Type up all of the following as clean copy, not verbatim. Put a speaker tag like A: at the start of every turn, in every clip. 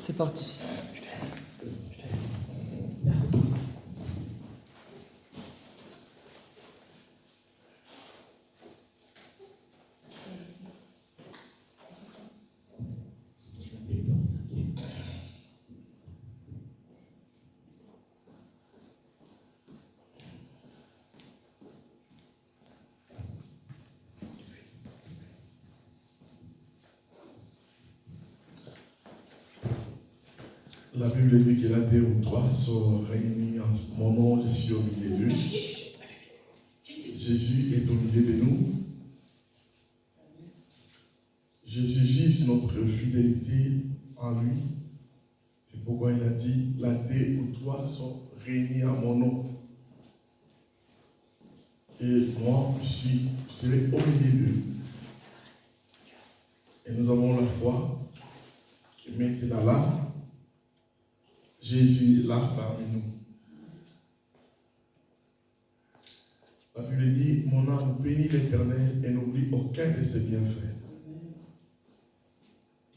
A: C'est parti. Je te laisse.
B: La Bible dit que là, 2 ou 3 sont réunis en mon nom, je suis au milieu d'eux. Jésus est au milieu de nous. Jésus juge notre fidélité en lui. C'est pourquoi il a dit, là, 2 ou 3 sont réunis en mon nom. Et moi, je serai au milieu d'eux. Et nous avons la foi qui maintenant là, Jésus est là parmi nous. La Bible dit, mon âme bénit l'Éternel et n'oublie aucun de ses bienfaits.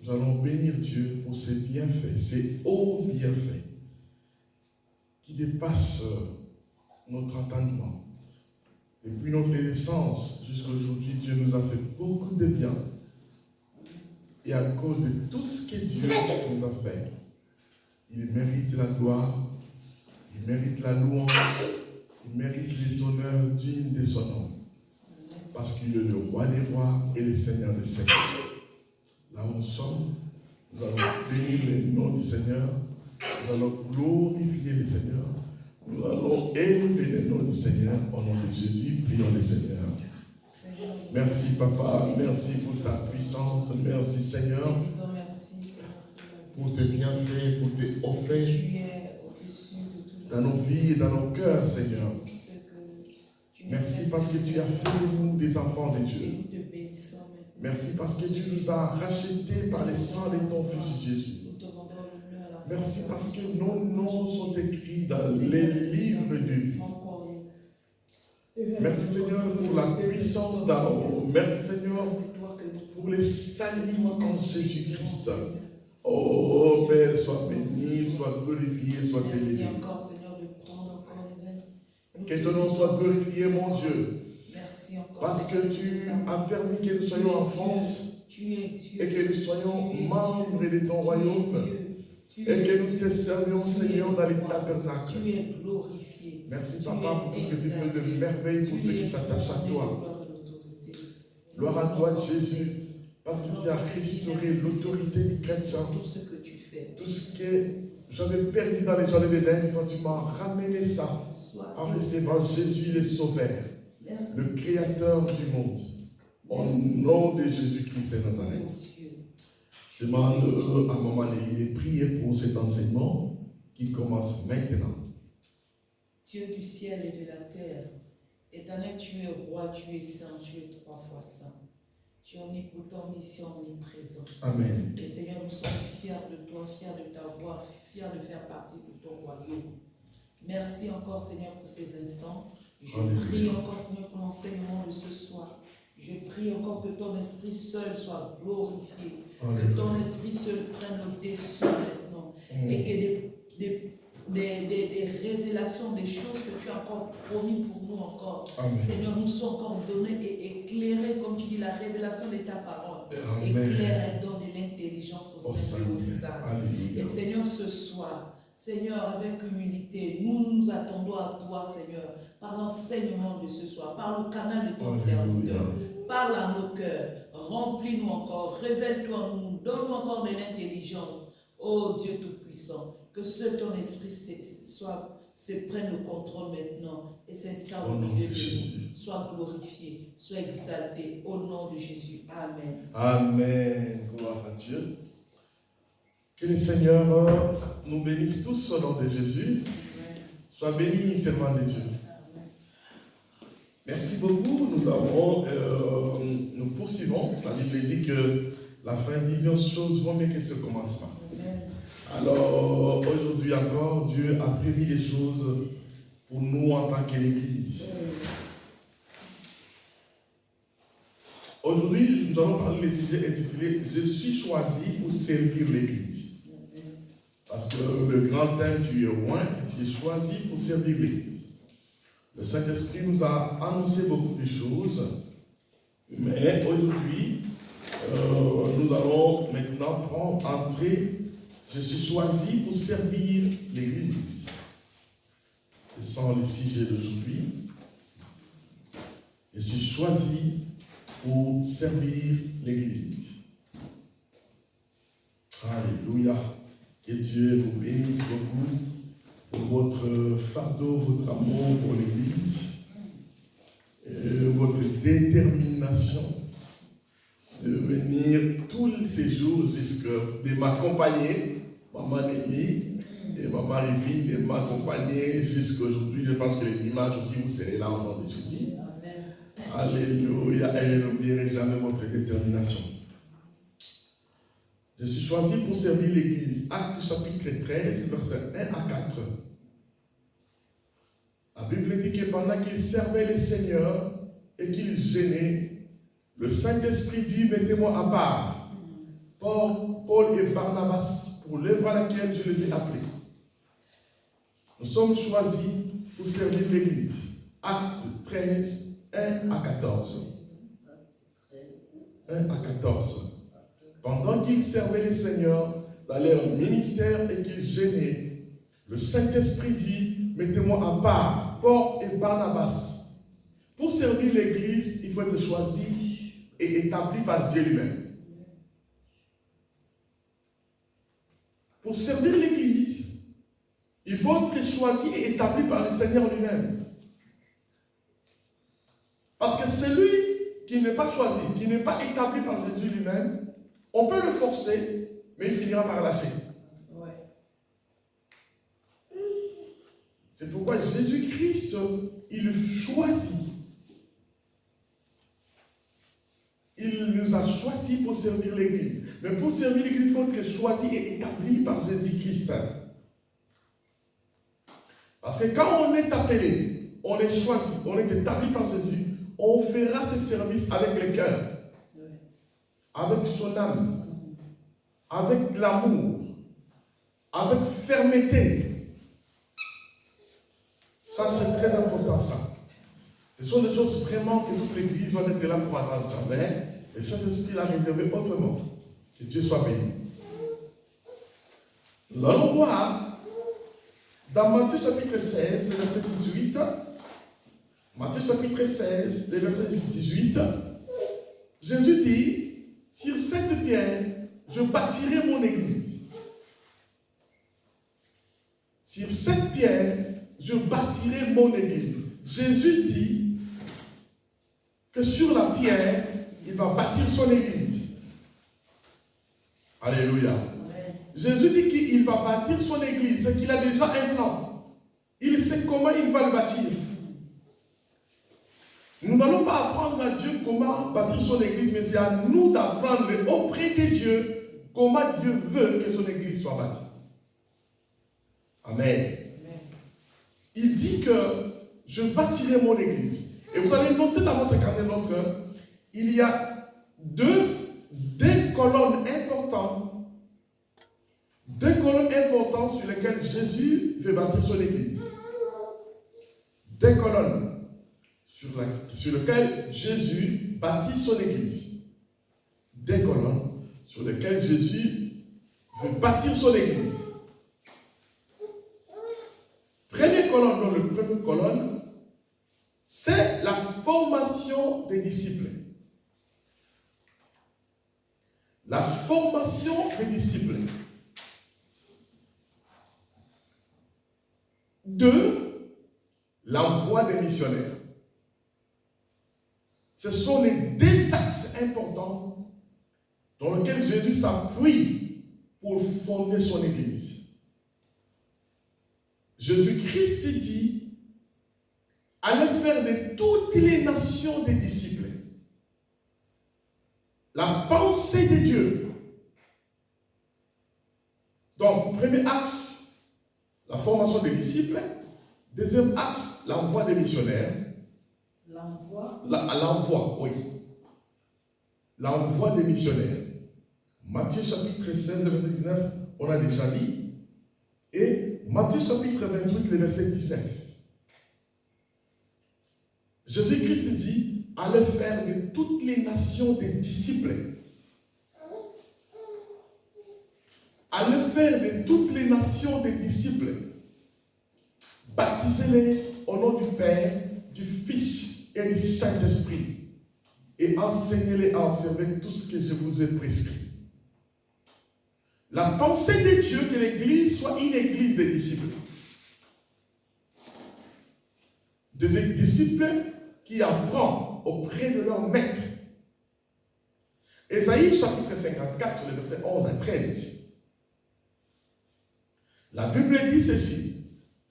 B: Nous allons bénir Dieu pour ses bienfaits, ses hauts bienfaits, qui dépassent notre entendement. Depuis notre naissance jusqu'à aujourd'hui, Dieu nous a fait beaucoup de bien. Et à cause de tout ce que Dieu nous a fait, il mérite la gloire, il mérite la louange, il mérite les honneurs dignes de son nom. Parce qu'il est le roi des rois et le seigneur des seigneurs. Là où nous sommes, nous allons bénir le nom du Seigneur, nous allons glorifier le Seigneur, nous allons élever le nom du Seigneur au nom de Jésus, prions le Seigneur. Merci Papa, merci pour ta puissance, merci Seigneur, pour tes bienfaits, pour tes offres dans nos vies et dans nos cœurs, Seigneur. Merci parce que tu as fait de nous des enfants de Dieu. Merci parce que tu nous as rachetés par le sang de ton Fils Jésus. Merci parce que nos noms sont écrits dans les livres de vie. Merci Seigneur pour la puissance d'amour. Merci Seigneur pour le salut en Jésus-Christ. Oh Père, sois béni, sois glorifié, sois élevé. Que ton nom soit glorifié, mon Dieu. Parce que tu as permis que nous soyons en France et que nous soyons membres de ton royaume et que nous te servions, Seigneur, dans les tabernacles. Merci, Papa, pour tout ce que tu fais de merveille pour ceux qui s'attachent à toi. Gloire à toi, Jésus, parce que tu as restauré l'autorité du chrétien. Tout ce que j'avais perdu dans les jardins d'Éden, toi, tu m'as ramené ça en recevant Jésus le Sauveur, le Créateur du monde. Au nom de Jésus-Christ de Nazareth. Je demande à Maman de prier pour cet enseignement qui commence maintenant.
C: Dieu du ciel et de la terre, Éternel, tu es roi, tu es saint, tu es 3 fois saint. Tu es omnipotent, omniscient, omniprésent.
B: Amen.
C: Et Seigneur, nous sommes fiers de toi, fiers de ta voix, fiers de faire partie de ton royaume. Merci encore, Seigneur, pour ces instants. Je prie encore, Seigneur, pour l'enseignement de ce soir. Je prie encore que ton esprit seul soit glorifié, que ton esprit seul prenne le dessus maintenant, et que des révélations, des choses que tu as encore promis pour nous encore. Amen. Seigneur, nous sont encore donnés et éclairés, comme tu dis, la révélation de ta parole. Éclaire et donne de l'intelligence au Seigneur, au Saint. Et Seigneur, ce soir, Seigneur, avec humilité, nous nous attendons à toi, Seigneur, par l'enseignement de ce soir, par le canal de ton serviteur. Parle à nos cœurs, remplis-nous encore, révèle-toi en nous, donne-nous encore de l'intelligence. Oh Dieu Tout-Puissant, que ton esprit se prenne le contrôle maintenant et s'installe au milieu de nous. Sois glorifié, sois exalté au nom de Jésus. Amen.
B: Amen. Gloire à Dieu. Que le Seigneur nous bénisse tous au nom de Jésus. Sois béni, servant de Dieu. Merci beaucoup. Nous poursuivons. La Bible dit que la fin dit bien choses vaut mieux que ce commencement. Alors, aujourd'hui encore, Dieu a prévu les choses pour nous en tant qu'Église. Aujourd'hui, nous allons parler des sujets intitulés « Je suis choisi pour servir l'Église ». grand thème, tu es loin et tu es choisi pour servir l'Église. Le Saint-Esprit nous a annoncé beaucoup de choses, mais aujourd'hui, nous allons maintenant entrer. Je suis choisi pour servir l'Église. C'est ça le sujet d'aujourd'hui. Je suis choisi pour servir l'Église. Alléluia. Que Dieu vous bénisse beaucoup pour votre fardeau, votre amour pour l'Église, votre détermination de venir tous ces jours de m'accompagner, maman Nélie et maman Rivine, de m'accompagner jusqu'à aujourd'hui. Je pense que les dimanches aussi, vous serez là au nom de Jésus. Amen. Alléluia. Et je n'oublierai jamais votre détermination. Je suis choisi pour servir l'Église. Actes chapitre 13, versets 1 à 4. La Bible dit que pendant qu'ils servaient les seigneurs et qu'ils gênaient, le Saint-Esprit dit, mettez-moi à part, Paul et Barnabas, pour l'œuvre à laquelle je les ai appelés. Nous sommes choisis pour servir l'Église. Actes 13, 1 à 14. 1 à 14. Pendant qu'ils servaient les seigneurs dans leur ministère et qu'ils gênaient, le Saint-Esprit dit, mettez-moi à part, Paul et Barnabas. Pour servir l'Église, il faut être choisi et établi par Dieu lui-même. Pour servir l'Église, il faut être choisi et établi par le Seigneur lui-même. Parce que celui qui n'est pas choisi, qui n'est pas établi par Jésus lui-même, on peut le forcer, mais il finira par lâcher. Ouais. C'est pourquoi Jésus-Christ, il choisit. Il nous a choisis pour servir l'Église. Mais pour servir l'Église, il faut être choisi et établi par Jésus-Christ. Parce que quand on est appelé, on est choisi, on est établi par Jésus, on fera ce service avec le cœur, avec son âme, avec l'amour, avec fermeté. Ça, c'est très important, ça. Ce sont des choses vraiment que toute l'Église doit être là pour attendre. Mais le Saint-Esprit l'a réservé autrement. Que Dieu soit béni. Nous allons voir dans Matthieu chapitre 16, verset 18. Matthieu chapitre 16, verset 18. Jésus dit, sur cette pierre, je bâtirai mon église. Sur cette pierre, je bâtirai mon église. Jésus dit que sur la pierre, il va bâtir son église. Alléluia. Amen. Jésus dit qu'il va bâtir son église, c'est qu'il a déjà un plan. Il sait comment il va le bâtir. Nous n'allons pas apprendre à Dieu comment bâtir son église, mais c'est à nous d'apprendre auprès de Dieu comment Dieu veut que son église soit bâtie. Amen. Amen. Il dit que je bâtirai mon église. Et vous allez noter dans votre carnet de notes, il y a deux colonnes importantes. Deux colonnes importantes sur lesquelles Jésus veut bâtir son église. Deux colonnes sur lesquelles Jésus bâtit son église. Deux colonnes sur lesquelles Jésus veut bâtir son église. Première colonne, dans le première colonne, c'est la formation des disciples. La formation des disciples. 2, l'envoi des missionnaires. Ce sont les deux axes importants dans lesquels Jésus s'appuie pour fonder son église. Jésus-Christ dit, allez faire de toutes les nations des disciples. La pensée de Dieu. Donc, premier axe, la formation des disciples. Deuxième axe, l'envoi des missionnaires. L'envoi, oui. L'envoi des missionnaires. Matthieu chapitre 16, verset 19, on a déjà lu. Et Matthieu chapitre 28, le verset 19. Jésus-Christ dit, allez faire de toutes les nations des disciples. Allez faire de toutes les nations des disciples. Baptisez-les au nom du Père, du Fils et du Saint-Esprit. Et enseignez-les à observer tout ce que je vous ai prescrit. La pensée de Dieu que l'Église soit une Église des disciples. Des disciples qui apprennent auprès de leur maître. Ésaïe chapitre 54, le verset 11 à 13. La Bible dit ceci.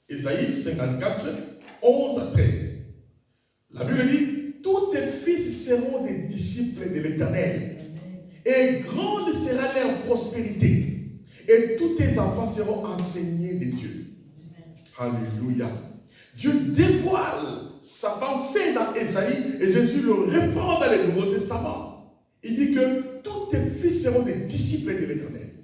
B: Ésaïe 54, 11 à 13. La Bible dit, tous tes fils seront des disciples de l'Éternel. Et grande sera leur prospérité. Et tous tes enfants seront enseignés de Dieu. Alléluia. Dieu dévoile sa pensée dans Ésaïe et Jésus le reprend dans le Nouveau Testament. Il dit que tous tes fils seront des disciples de l'Éternel.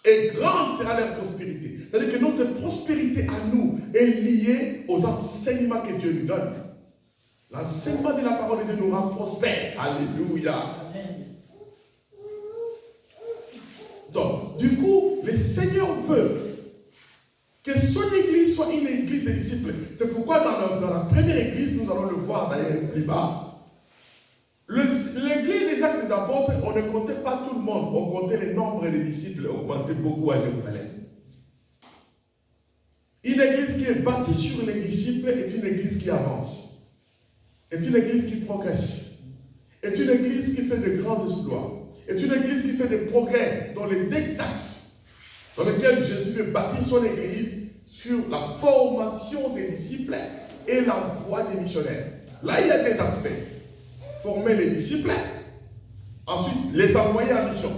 B: Et grande sera leur prospérité. C'est-à-dire que notre prospérité à nous est liée aux enseignements que Dieu nous donne. L'enseignement de la parole de Dieu nous rend prospères. Alléluia. Amen. Donc, du coup, le Seigneur veut que son église soit une église de disciples. C'est pourquoi dans la première église, nous allons le voir d'ailleurs plus bas, l'église des Actes des Apôtres, on ne comptait pas tout le monde, on comptait le nombre des disciples, augmentait beaucoup à Jérusalem. Une église qui est bâtie sur les disciples est une église qui avance, est une église qui progresse, est une église qui fait de grands exploits, est une église qui fait des progrès dans les deux axes dans lesquels Jésus veut bâtir son église sur la formation des disciples et l'envoi des missionnaires. Là, il y a des aspects. Former les disciples, ensuite les envoyer en mission.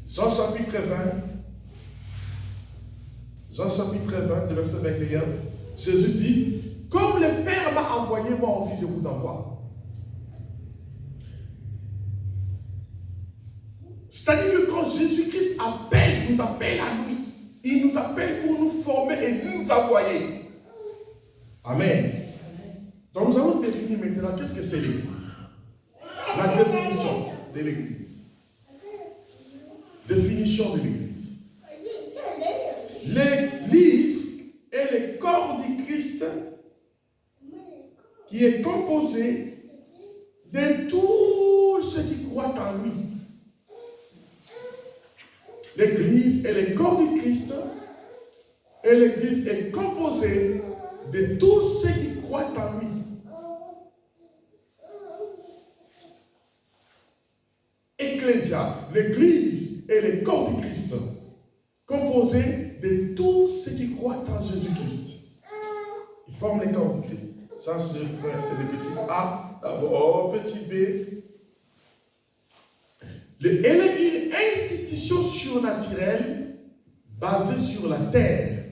B: Jean chapitre 20, le verset 21, Jésus dit, comme le Père m'a envoyé, moi aussi je vous envoie. C'est-à-dire que quand Jésus-Christ nous appelle à lui, il nous appelle pour nous former et nous envoyer. Amen. Donc nous allons définir maintenant qu'est-ce que c'est l'Église. La définition de l'Église. Définition de l'Église. L'Église est le corps du Christ qui est composé de tous ceux qui croient en lui. L'Église est le corps du Christ et l'Église est composée de tous ceux qui croient en lui. Ecclésia, l'Église est le corps du Christ, composé de tous ceux qui croient en Jésus-Christ. Ils forment le corps du Christ. Ça, c'est le petit A, d'abord, petit B. Elle est une institution surnaturelle basée sur la terre.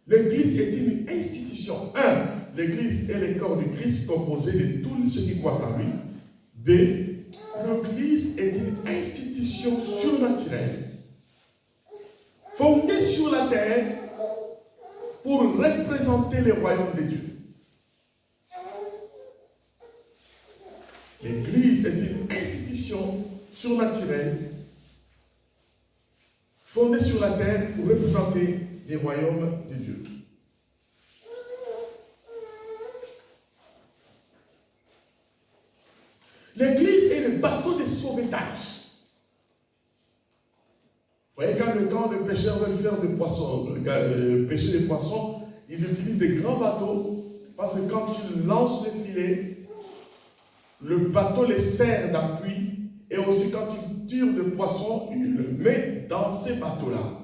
B: L'Église est une institution. 1. L'Église est le corps du Christ composé de tous ceux qui croient en lui. B. L'Église est une institution surnaturelle fondée sur la terre pour représenter le royaume de Dieu. L'Église est une institution surnaturelle fondée sur la terre pour représenter le royaume de Dieu. L'Église est le bateau de sauvetage. Vous voyez, quand le temps les pêcheurs veulent faire des poissons, pêcher des poissons, ils utilisent des grands bateaux parce que quand tu lances le filet, le bateau les sert d'appui et aussi quand tu tires le poisson, il le met dans ces bateaux-là.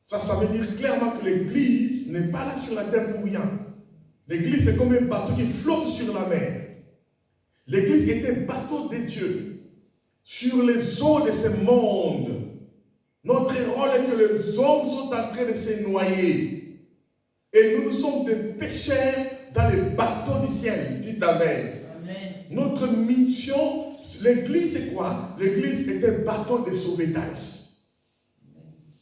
B: Ça veut dire clairement que l'Église n'est pas là sur la terre pour rien. L'Église c'est comme un bateau qui flotte sur la mer. L'Église est un bateau de Dieu sur les eaux de ce monde. Notre rôle est que les hommes sont en train de se noyer. Et nous sommes des pécheurs dans le bateau du ciel. Dites Amen. Amen. Notre mission, l'Église c'est quoi? L'Église est un bateau de sauvetage.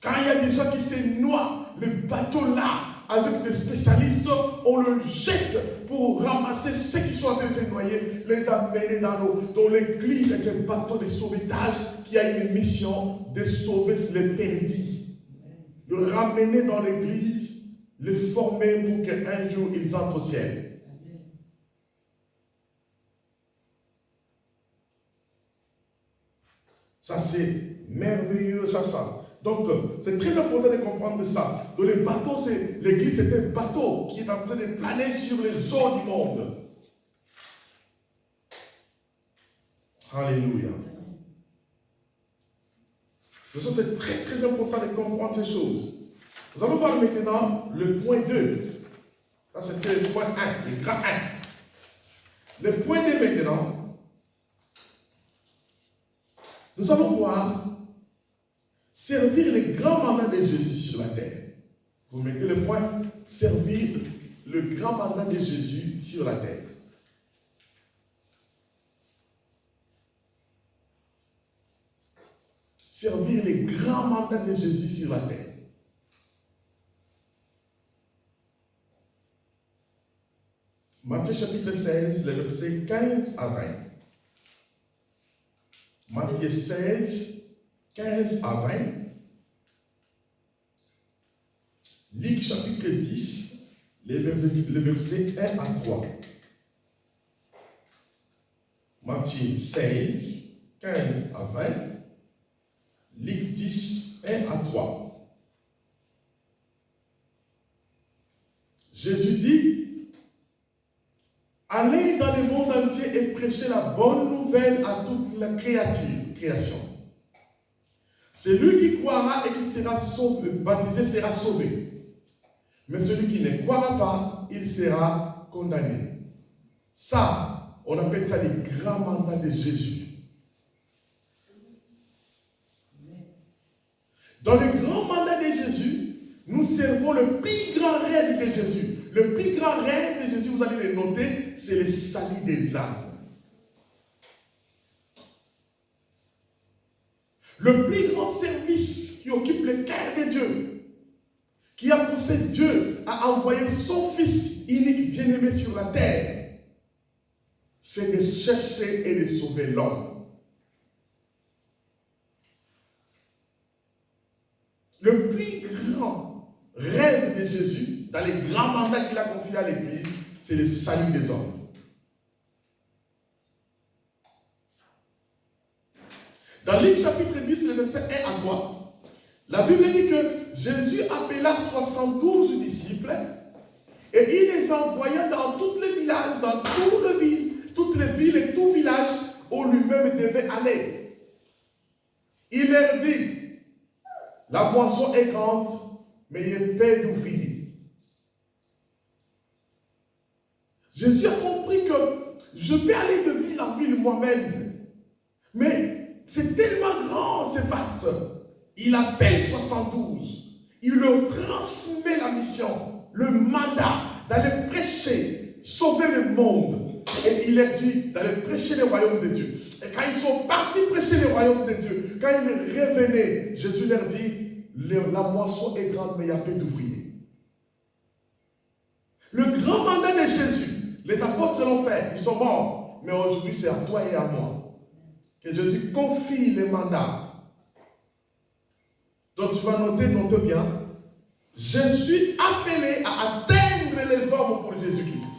B: Quand il y a des gens qui se noient, le bateau là, avec des spécialistes, on le jette pour ramasser ceux qui sont en train de se noyer, les amener dans l'eau. Donc l'église est un bateau de sauvetage qui a une mission de sauver les perdus. Le ramener dans l'église, le former pour qu'un jour ils entrent au ciel. Ça c'est merveilleux, ça. Donc, c'est très important de comprendre ça. Donc, le bateau, l'église, c'est un bateau qui est en train de planer sur les eaux du monde. Alléluia. Donc, ça, c'est très, très important de comprendre ces choses. Nous allons voir maintenant le point 2. Ça, c'était le point 1, le grand 1. Le point 2 maintenant, nous allons voir servir les grands mandats de Jésus sur la terre. Vous mettez le point, servir le grand mandat de Jésus sur la terre. Servir les grands mandats de Jésus sur la terre. Matthieu chapitre 16, les versets 15 à 20. Matthieu 16, 15 à 20. Luc chapitre 10, les versets 1 à 3. Matthieu 16, 15 à 20. Luc 10, 1 à 3. Jésus dit, allez dans le monde entier et prêchez la bonne nouvelle à toute la création. Celui qui croira et qui sera sauvé, baptisé sera sauvé. Mais celui qui ne croira pas, il sera condamné. Ça, on appelle ça les grands mandats de Jésus. Dans le grand mandat de Jésus, nous servons le plus grand rêve de Jésus. Le plus grand rêve de Jésus, vous allez le noter, c'est le salut des âmes. Le plus grand service qui occupe le cœur de Dieu, qui a poussé Dieu à envoyer son Fils unique bien-aimé sur la terre, c'est de chercher et de sauver l'homme. Le plus grand rêve de Jésus, dans les grands mandats qu'il a confiés à l'Église, c'est le salut des hommes. Dans Luc chapitre 10, le verset 1 à 3, la Bible dit que Jésus appela 72 disciples et il les envoya dans tous les villages, dans toutes les villes et tous villages où lui-même devait aller. Il leur dit, la moisson est grande, mais il y a peu d'ouvriers. Jésus a compris que je peux aller de ville en ville moi-même, mais c'est tellement grand, c'est vaste. Il appelle 72. Il leur transmet la mission, le mandat d'aller prêcher, sauver le monde. Et il leur dit d'aller prêcher le royaume de Dieu. Et quand ils sont partis prêcher le royaume de Dieu, quand ils revenaient, Jésus leur dit, la moisson est grande, mais il y a peu d'ouvriers. Le grand mandat de Jésus, les apôtres l'ont fait, ils sont morts. Mais aujourd'hui, c'est à toi et à moi que Jésus confie les mandats. Donc tu vas noter bien. Je suis appelé à atteindre les hommes pour Jésus-Christ.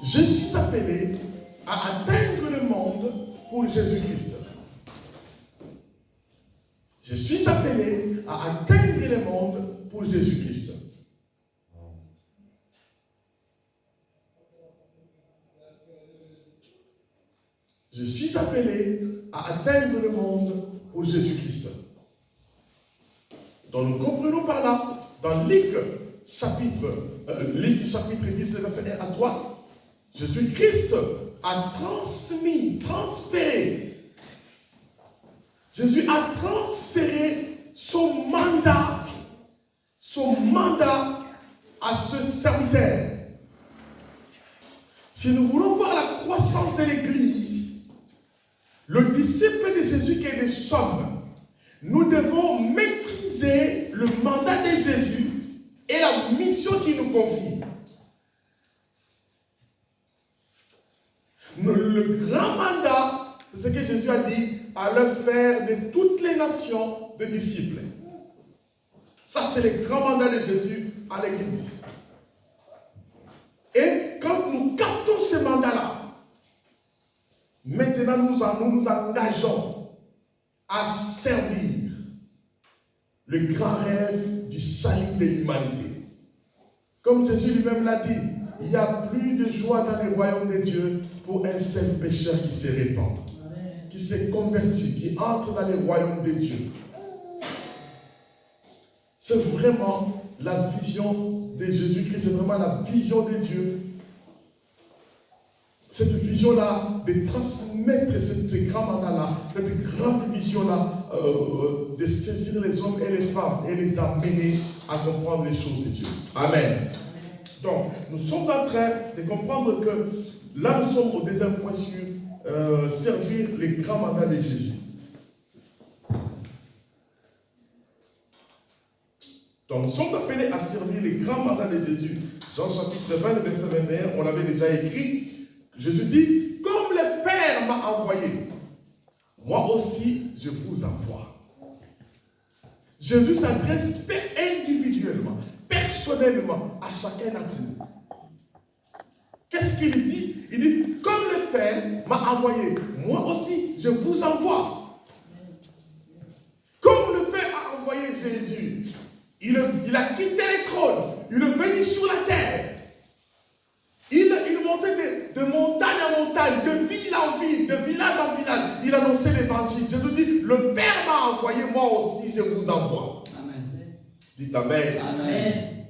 B: Je suis appelé à atteindre le monde pour Jésus-Christ. Je suis appelé à atteindre le monde pour Jésus-Christ. Je suis appelé à atteindre le monde pour Jésus-Christ. Donc nous comprenons par là, dans Luc chapitre 10, verset 1 à 3, Jésus-Christ a transféré. Jésus a transféré son mandat à ce serviteur. Si nous voulons voir la croissance de l'Église, le disciple de Jésus que nous sommes, nous devons maîtriser le mandat de Jésus et la mission qu'il nous confie. Le grand mandat, c'est ce que Jésus a dit, à leur faire de toutes les nations des disciples. Ça, c'est le grand mandat de Jésus à l'Église. Et quand nous captons ce mandat-là, maintenant nous nous engageons à servir le grand rêve du salut de l'humanité. Comme Jésus lui-même l'a dit, il n'y a plus de joie dans le royaume de Dieu pour un seul pécheur qui se répand, qui s'est converti, qui entre dans le royaume de Dieu. C'est vraiment la vision de Jésus-Christ, c'est vraiment la vision de Dieu. Cette vision-là, de transmettre ce grand mandat-là, cette grande vision-là, de saisir les hommes et les femmes et les amener à comprendre les choses de Dieu. Amen. Donc, nous sommes en train de comprendre que là, nous sommes au deuxième point sur servir les grands mandats de Jésus. Donc, nous sommes appelés à servir les grands mandats de Jésus. Jean chapitre 20, verset 21, on l'avait déjà écrit. Jésus dit, comme le Père m'a envoyé, moi aussi je vous envoie. Jésus s'adresse individuellement, personnellement à chacun d'entre nous. Qu'est-ce qu'il dit? Il dit, comme le Père m'a envoyé, moi aussi je vous envoie. Comme le Père a envoyé Jésus, il a quitté le trône, il est venu sur la terre. Il montait de montagne en montagne, de ville en ville, de village en village. Il annonçait l'évangile. Je vous dis, le Père m'a envoyé, moi aussi je vous envoie. Amen. Dites Amen. Amen.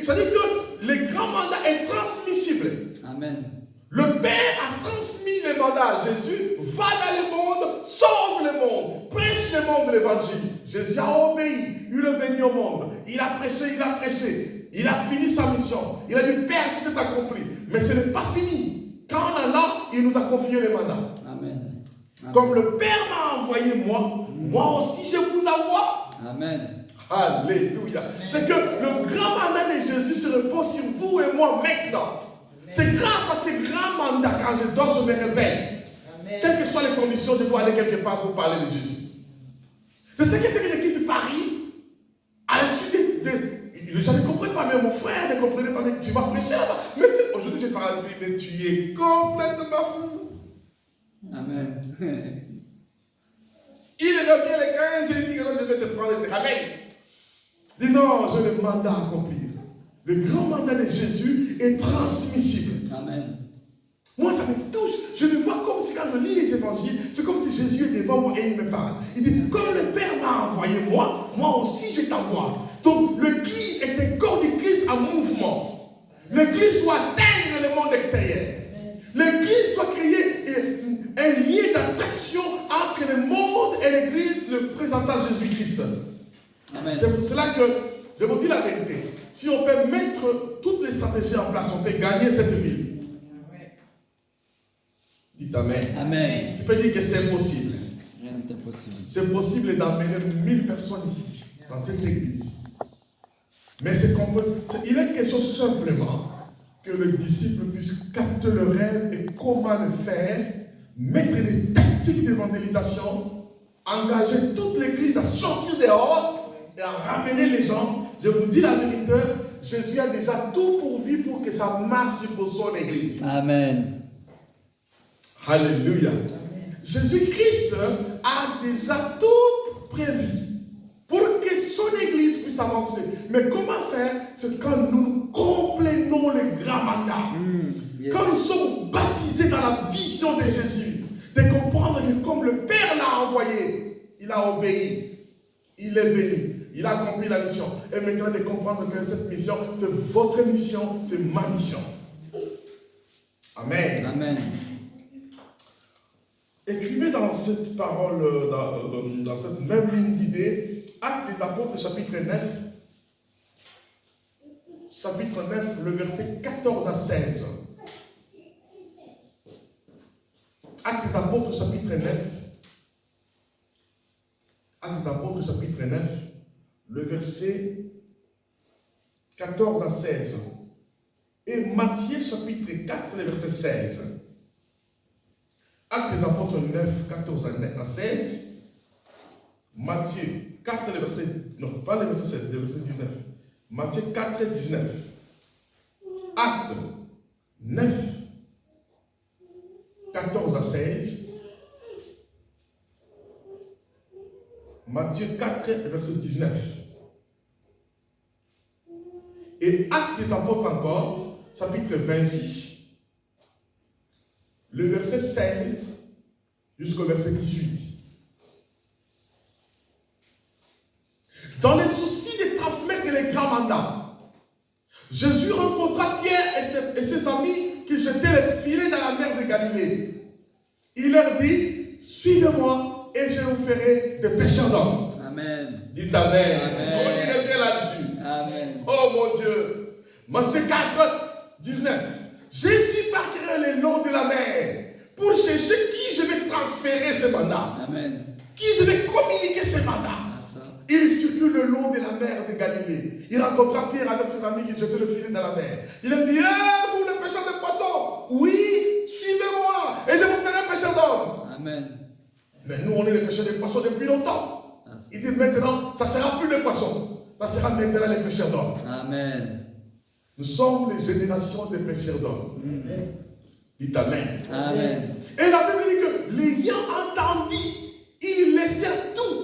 B: Ça dit que le grand mandat est transmissible. Amen. Le Père a transmis le mandat à Jésus. Va dans le monde, sauve le monde, prêche le monde l'évangile. Jésus a obéi. Il est venu au monde. Il a prêché, il a prêché. Il a fini sa mission. Il a dit, Père, tout est accompli. Mais ce n'est pas fini. Quand on est là, il nous a confié le mandat. Amen. Comme le Père m'a envoyé moi aussi je vous envoie. Amen. Alléluia. C'est que le grand mandat de Jésus se repose sur vous et moi maintenant. C'est grâce à ce grand mandat, quand je dors, je me réveille. Amen. Quelles que soient les conditions, je dois aller quelque part pour parler de Jésus. C'est ce qui fait que je quitte Paris à la suite je ne comprenais pas, mais mon frère ne comprenait pas, mais tu vas prêcher là-bas. Mais aujourd'hui, je parle de mais tu es complètement fou. Amen. Il revient les 15 et il dit, je vais te prendre et te ramener. Il dit, non, j'ai le mandat à accomplir. Le grand mandat de Jésus est transmissible. Amen. Moi, ça me touche. Je le vois comme si quand je lis les évangiles, c'est comme si Jésus est devant moi et il me parle. Il dit, comme le Père m'a envoyé moi aussi je t'envoie. Donc, l'Église est un corps d'Église en mouvement. L'Église doit atteindre le monde extérieur. L'Église doit créer un lien d'attraction entre le monde et l'Église, le présentant Jésus-Christ. C'est pour cela que, je vous dis la vérité, si on peut mettre toutes les stratégies en place, on peut gagner cette ville. Dites Amen. Amen. Tu peux dire que c'est possible. C'est possible d'emmener 1000 personnes ici, dans cette église. Mais il est question simplement que le disciple puisse capter le rêve et comment le faire, mettre des tactiques d'évangélisation, engager toute l'église à sortir dehors et à ramener les gens. Je vous dis la vérité, Jésus a déjà tout pourvu pour que ça marche pour son église. Amen. Alléluia. Jésus-Christ a déjà tout prévu pour que son église puisse avancer. Mais comment faire? C'est quand nous complétons le grand mandat. Yes. Quand nous sommes baptisés dans la vision de Jésus, de comprendre que comme le Père l'a envoyé, il a obéi, il est venu, il a accompli la mission. Et maintenant de comprendre que cette mission, c'est votre mission, c'est ma mission. Amen. Amen. Écrivez dans cette parole, dans cette même ligne d'idée, Actes des Apôtres, chapitre 9, le verset 14 à 16. Actes des Apôtres, chapitre 9, chapitre 9, le verset 14 à 16. Et Matthieu chapitre 4, le verset 16. Actes des apôtres 9, 14 à 16. Matthieu 4, le verset, non, pas le verset 16, le verset 19. Matthieu 4, 19. Actes 9, 14 à 16. Matthieu 4, verset 19. Et Actes des apôtres encore, chapitre 26, le verset 16 jusqu'au verset 18. Dans les soucis de transmettre les grands mandats, Jésus rencontra Pierre et ses amis qui jetaient les filets dans la mer de Galilée. Il leur dit, suivez-moi et je vous ferai des pêcheurs d'hommes.
A: Amen.
B: Dites Amen.
A: Amen.
B: On dirait bien là-dessus.
A: Amen.
B: Oh mon Dieu. Matthieu 4, 19. Jésus parcourait le long de la mer pour chercher qui je vais transférer ce mandat.
A: Amen.
B: Qui je vais communiquer ce mandat. Il circule le long de la mer de Galilée. Il rencontra Pierre avec ses amis qui jetaient le filet dans la mer. Il a dit, vous les pêcheurs de poissons, oui, suivez-moi et je vous ferai pêcheurs d'hommes.
A: Amen.
B: Mais nous, on est les pêcheurs de poissons depuis longtemps. Il dit maintenant, ça ne sera plus les poissons. Ça sera maintenant les pêcheurs d'hommes.
A: Amen.
B: Nous sommes les générations des pêcheurs d'hommes. Dites Amen.
A: Amen.
B: Et la Bible dit que l'ayant entendu, ils laissèrent tout.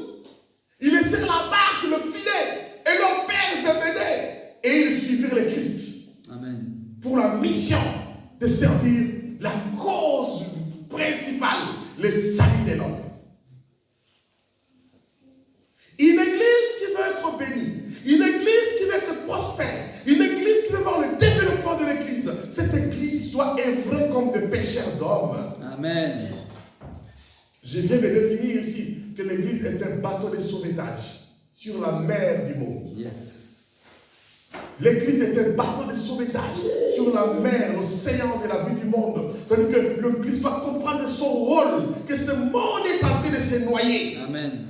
B: Ils laissèrent la barque, le filet, et leur père Zébédée, et ils suivirent le Christ.
A: Amen.
B: Pour la mission de servir la cause principale, le salut de l'homme. Une église qui veut être bénie, une église qui veut être prospère, une église qui veut voir le développement de l'église, cette église doit œuvrer comme des pêcheurs d'hommes.
A: Amen.
B: Je viens de définir ici que l'église est un bateau de sauvetage sur la mer du monde.
A: Yes.
B: L'église est un bateau de sauvetage sur la mer, l'océan de la vie du monde. C'est-à-dire que l'église doit comprendre son rôle, que ce monde est en train de se noyer.
A: Amen.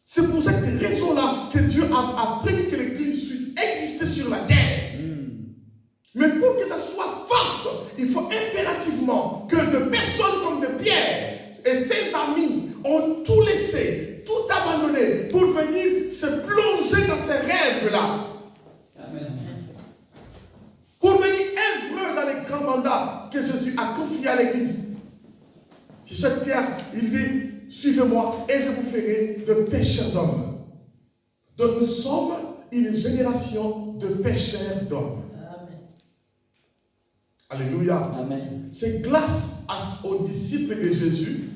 B: C'est pour cette raison-là que Dieu a prévu que l'église puisse exister sur la terre. Mais pour que ça soit forte, il faut impérativement que de personnes comme de Pierre et ses amis ont tout laissé, tout abandonné pour venir se plonger dans ces rêves-là.
A: Amen.
B: Pour venir œuvrer dans les grands mandats que Jésus a confiés à l'église. Si chaque Pierre, il dit, suivez-moi et je vous ferai de pêcheurs d'hommes. Donc nous sommes une génération de pêcheurs d'hommes. Alléluia.
A: Amen.
B: C'est grâce aux disciples de Jésus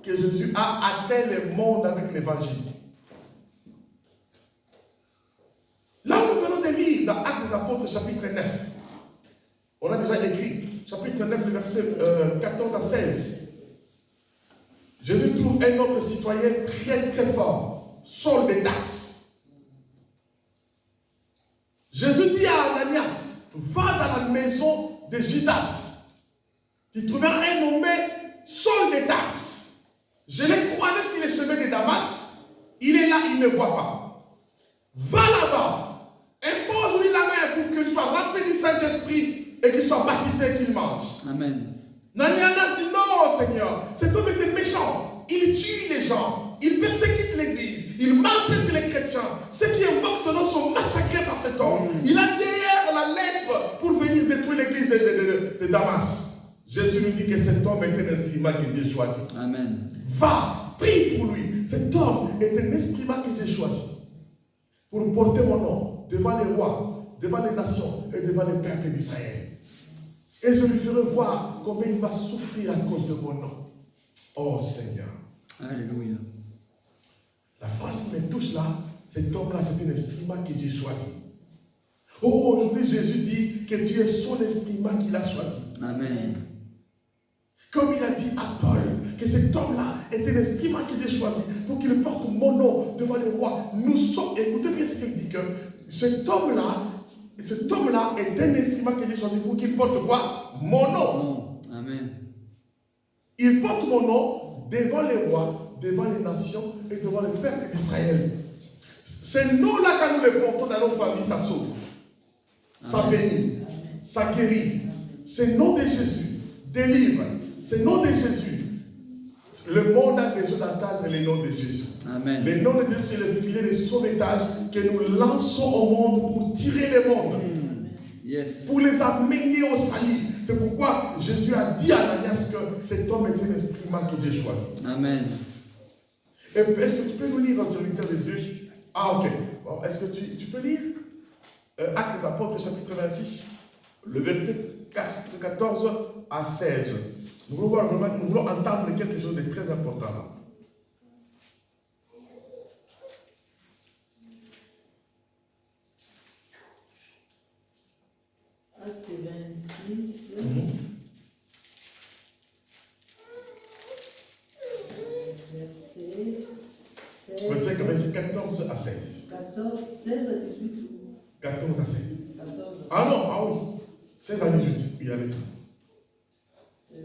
B: que Jésus a atteint le monde avec l'évangile. Là, nous venons de lire dans Actes des apôtres, chapitre 9. On a déjà écrit, chapitre 9, le verset 14 à 16. Jésus trouve un autre citoyen très très fort, Saul de Tarse. Jésus dit à Ananias, va dans la maison de Judas, qui trouvait un nommé Saul de Tarse. Je l'ai croisé sur les chemins de Damas. Il est là, il ne voit pas. Va là-bas, impose-lui la main pour qu'il soit rempli du Saint-Esprit et qu'il soit baptisé et qu'il mange.
A: Amen.
B: Ananias dit non, Seigneur, cet homme était méchant. Il tue les gens, il persécute l'église, il maltraite les chrétiens. Ceux qui invoquent ton nom sont massacrés par cet homme. Il a derrière la lettre pour venir détruire l'église de Damas. Jésus lui dit que cet homme est un instrument que Dieu choisit.
A: Amen.
B: Va, prie pour lui. Cet homme est un instrument que Dieu choisit pour porter mon nom devant les rois, devant les nations et devant les peuples d'Israël. Et je lui ferai voir combien il va souffrir à cause de mon nom. Oh Seigneur.
A: Alléluia.
B: La phrase qui me touche là, cet homme-là, c'est un instrument que Dieu choisit. Oh, aujourd'hui, Jésus dit que tu es son instrument qu'il a choisi.
A: Amen.
B: Comme il a dit à Paul, que cet homme-là est un instrument qu'il a choisi pour qu'il porte mon nom devant les rois. Nous sommes, écoutez bien ce qu'il dit, que cet homme-là est un instrument qu'il a choisi pour qu'il porte quoi? Mon nom.
A: Amen.
B: Il porte mon nom devant les rois, devant les nations et devant le peuple d'Israël. Ces noms-là, quand nous les portons dans nos familles, ça sauve, ça bénit, ça guérit. Ces noms de Jésus délivre. Ces noms de Jésus, le monde a besoin d'entendre les noms de Jésus.
A: Amen.
B: Les noms de Jésus, c'est le filet de sauvetage que nous lançons au monde pour tirer le monde,
A: Yes.
B: pour les amener au salut. C'est pourquoi Jésus a dit à Ananias que cet homme était un instrument que Dieu choisit.
A: Amen.
B: Et est-ce que tu peux nous lire un serviteur de Dieu? Ah, ok. Bon, est-ce que tu peux lire Actes des Apôtres, chapitre 26, le verset 14 à 16. Nous voulons entendre quelque chose de très important là.
C: Acte 26.
B: Verset 14 à 16.
C: 16 à 18.
B: 14 à 16.
C: 14 à 16.
B: Ah non, ah oui. 16 à 18. Oui, allez.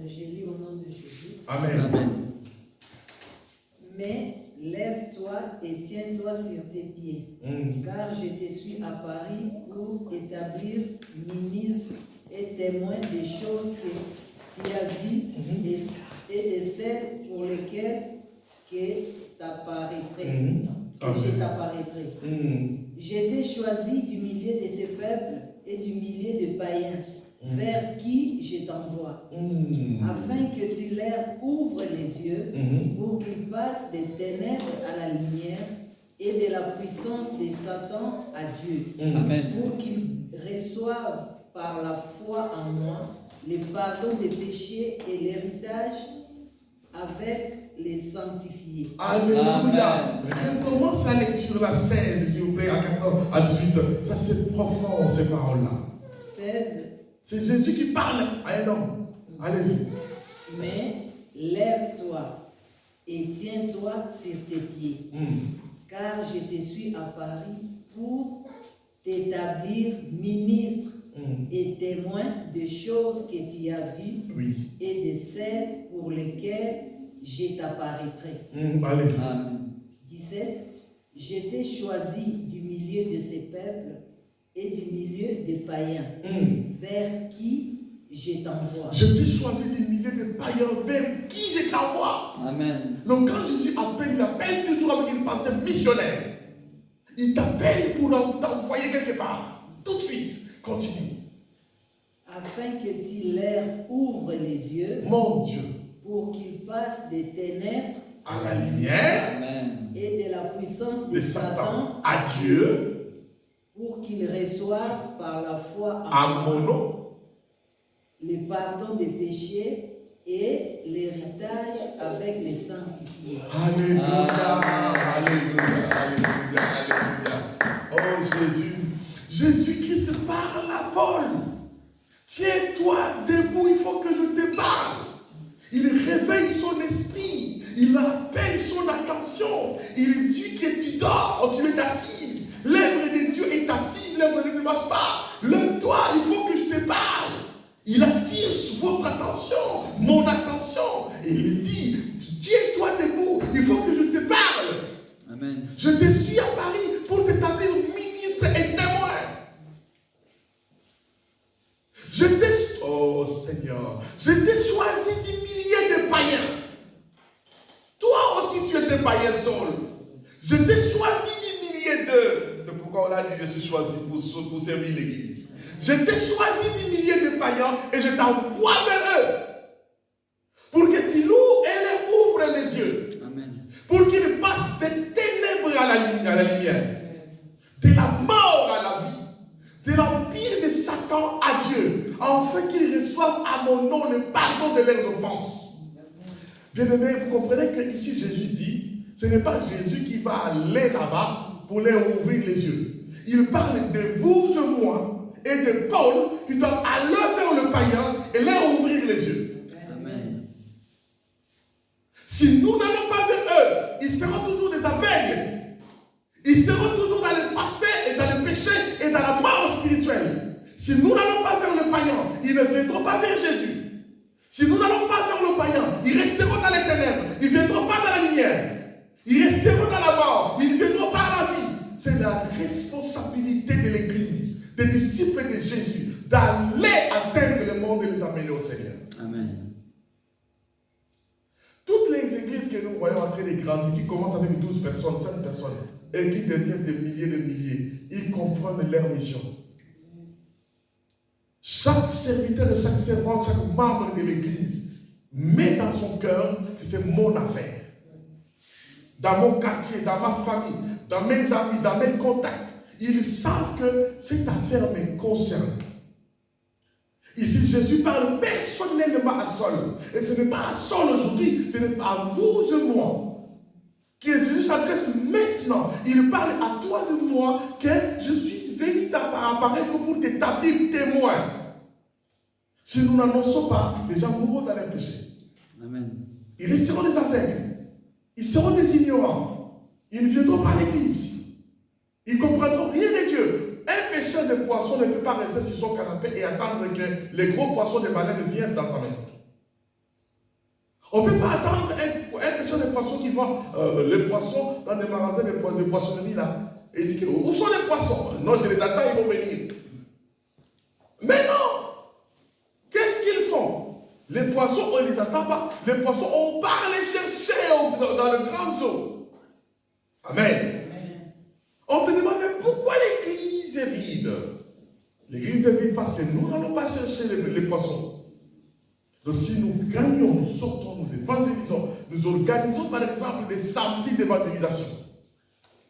C: J'ai lu au nom de Jésus.
B: Amen.
A: Amen.
C: Mais lève-toi et tiens-toi sur tes pieds, car je te suis à Paris pour établir ministre et témoin des choses que tu as vues et de celles pour lesquelles que t'apparaîtrai. Je t'apparaîtrai. Je t'ai choisi du milieu de ces peuples et du milieu de païens, vers qui je t'envoie, afin que tu leur ouvres les yeux pour qu'ils passent des ténèbres à la lumière et de la puissance de Satan à Dieu,
A: Amen.
C: pour qu'ils reçoivent par la foi en moi le pardon des péchés et l'héritage avec les sanctifiés.
B: Alléluia. Commence à lecture la 16, s'il vous plaît, à 14, à 18. Ça, c'est profond, ces paroles-là.
C: 16.
B: C'est Jésus qui parle à un homme. Allez-y.
C: Mais lève-toi et tiens-toi sur tes pieds, car je te suis à Paris pour t'établir ministre et témoin des choses que tu as vues et de celles pour lesquelles je t'apparaîtrai.
B: Allez.
A: Amen.
C: 17. Je t'ai choisi du milieu de ces peuples et du milieu des païens, vers qui je t'envoie.
B: Je t'ai choisi du milieu des païens vers qui je t'envoie.
A: Amen.
B: Donc quand Jésus appelle, il appelle toujours avec une pensée missionnaire. Il t'appelle pour t'envoyer quelque part. Tout de suite. Continue.
C: Afin que tu leur ouvres les yeux,
B: Mon Dieu,
C: pour qu'ils passent des ténèbres
B: à la lumière
A: Amen.
C: et de la puissance
B: de
C: de
B: Satan
C: Satan,
B: à Dieu,
C: pour qu'ils reçoivent par la foi
B: à
C: en
B: mon
C: moi
B: nom.
C: le pardon des péchés et l'héritage avec les sanctifiés.
B: Alléluia, alléluia, alléluia, alléluia. Oh Jésus, Jésus-Christ parle à Paul. Tiens-toi debout, il faut que je te parle. Il réveille son esprit, il appelle son attention. Il dit que tu dors, tu es assis. L'œuvre de Dieu est assise, l'œuvre de Dieu ne marche pas. Lève-toi, il faut que je te parle. Il attire votre attention, mon attention. Et il dit, tiens-toi debout, il faut que je te parle.
A: Amen.
B: Je te suis à Paris pour t'établir ministre et témoin. Oh Seigneur, je t'ai choisi du millier de païens. Toi aussi tu étais païen seul. Je t'ai choisi du millier de... C'est pourquoi on a dit je suis choisi pour servir l'église. Je t'ai choisi du millier de païens et je t'envoie vers eux. Pour que tu loues et leur ouvres les yeux.
A: Amen.
B: Pour qu'ils passent des ténèbres à la lumière. De la mort à la vie. De l'empire de Satan à Dieu, afin qu'ils reçoivent à mon nom le pardon de leurs offenses. Bien-aimés, vous comprenez que ici Jésus dit, ce n'est pas Jésus qui va aller là-bas pour leur ouvrir les yeux. Il parle de vous et moi et de Paul qui doivent aller vers le païen et leur ouvrir les yeux.
A: Amen.
B: Si nous n'allons pas vers eux, ils seront toujours des aveugles. Ils seront toujours dans le passé et dans le péché et dans la mort spirituelle. Si nous n'allons pas vers le païen, ils ne viendront pas vers Jésus. Si nous n'allons pas vers le païen, ils resteront dans les ténèbres. Ils ne viendront pas dans la lumière. Ils resteront dans la mort. Ils viendront par la vie. C'est la responsabilité de l'Église, des disciples de Jésus, d'aller atteindre le monde et les amener au Seigneur.
A: Amen.
B: Toutes les églises que nous voyons en train de grandir, qui commencent avec 12 personnes, 5 personnes, et qui deviennent des milliers de milliers, ils comprennent leur mission. Chaque serviteur et chaque servante, chaque membre de l'église met dans son cœur que c'est mon affaire. Dans mon quartier, dans ma famille, dans mes amis, dans mes contacts, ils savent que cette affaire me concerne. Ici, Jésus parle personnellement à Saul. Et ce n'est pas à Saul aujourd'hui, ce n'est pas à vous et moi. Que Jésus s'adresse maintenant. Il parle à toi et moi que je suis venu apparaître pour t'établir témoin. Si nous n'annonçons pas, les gens mourront dans les péchés.
A: Amen.
B: Ils seront des aveugles. Ils seront des ignorants. Ils ne viendront pas à l'église. Ils ne comprendront rien de Dieu. Un pêcheur de poissons ne peut pas rester sur son canapé et attendre que les gros poissons de baleine viennent dans sa main. On ne peut pas attendre un pêcheur de poissons qui vend les poissons dans des magasins de poissonnerie là. Et il dit, où sont les poissons? Non, je les attends, ils vont venir. Mais non! Qu'est-ce qu'ils font? Les poissons, on ne les attend pas. Les poissons, on part les chercher dans le grand zoo. Amen. On te demande pourquoi l'église est vide. L'église est vide parce que nous n'allons pas chercher les poissons. Donc si nous gagnons, nous sortons, nous évangélisons, nous organisons par exemple des samedis d'évangélisation.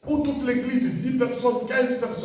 B: Où toute l'église, 10 personnes, 15 personnes.